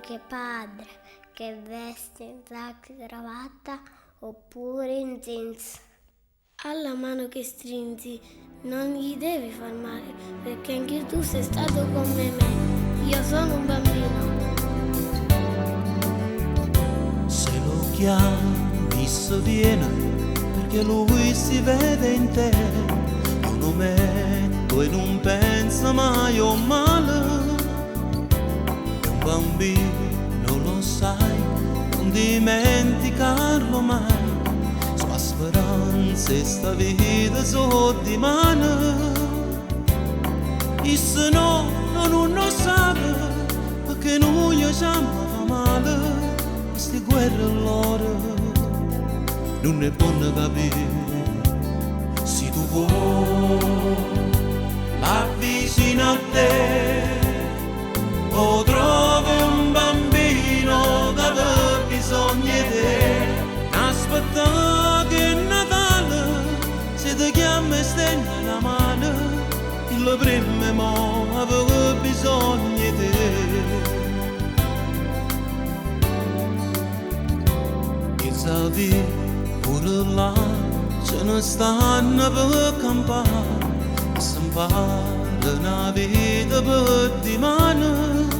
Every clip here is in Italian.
anche padre che veste in sacca e cravatta oppure in jeans. Alla mano che stringi non gli devi far male, perché anche tu sei stato come me. Io sono un bambino. Se lo chiami se viene, perché lui si vede in te. Io lo metto e non pensa mai o male. È un bambino, lo sai, non dimenticarlo mai. Sua speranza e sta vita so di mano. E se no, non lo sa, perché noi siamo fa male. Queste guerre loro non ne possono capire. Se tu vuoi l'avvicina a te, o trovi un bambino che ha bisogno di te. Aspetta che è Natale, se ti chiama e stendi la mano, il primo mo aveva bisogno di te. E sapi pure là ce ne stanno per campare, si impara una vita per di mano.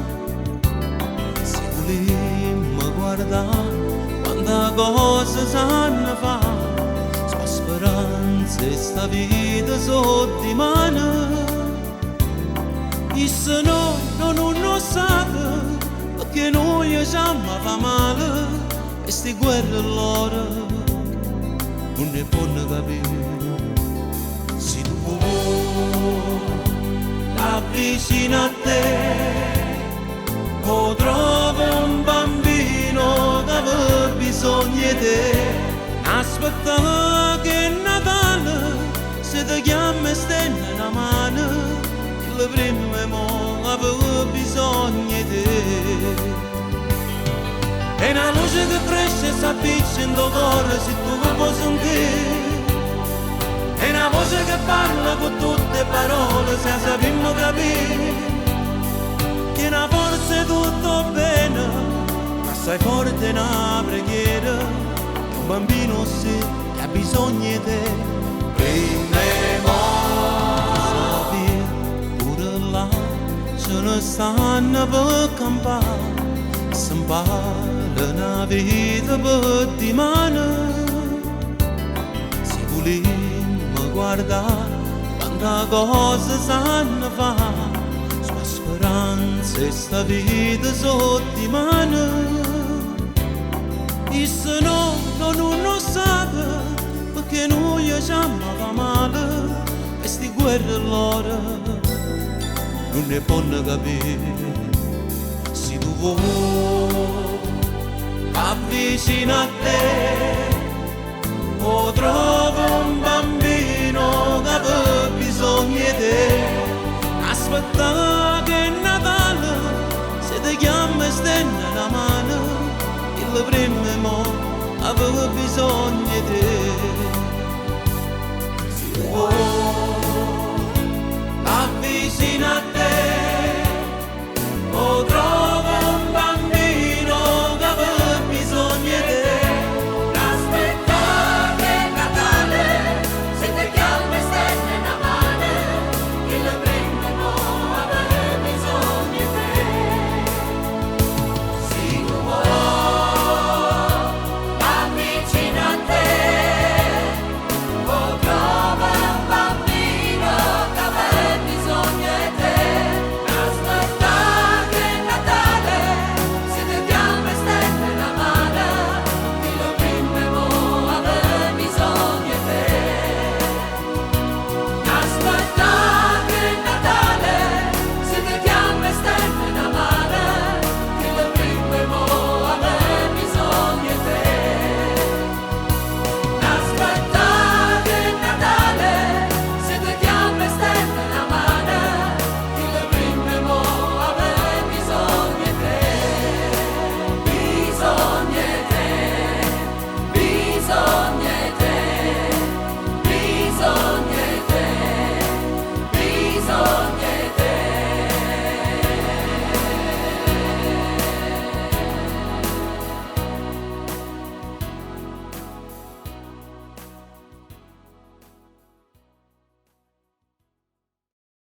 Se vogliamo guardare quanta cosa sanno fare, sua speranza e sta vita so di mano. E se no, non lo sa, perché noi siamo fa male. E sti guerre loro non ne possono capire. Se tu vuoi l'avvicina a te, o trovi un bambino che ha bisogno di te. Aspetta che è Natale, se ti chiama e stendi la mano, il primo mo aveva bisogno di te. È una luce che cresce e s'appiccia in tuo cuore se tu lo puoi sentire. È una voce che parla con tutte le parole se sappiamo capire. Che una forza è tutto bene, ma sai forte una preghiera. Che un bambino sì che ha bisogno di te. Prima sapi pure là ce ne stanno per campare. Si impara una vita per di mano. Se vogliamo guardare quanta cosa sanno fare, sua speranza e sta vita so di mano. E se no, non lo sa, perché noi siamo fa male. E sti guerre loro non ne possono capire. Se tu vuoi avvicina a te, o trovi un bambino che ha bisogno di te. Aspetta che è Natale, se ti chiama e stendi la mano, il primo mo aveva bisogno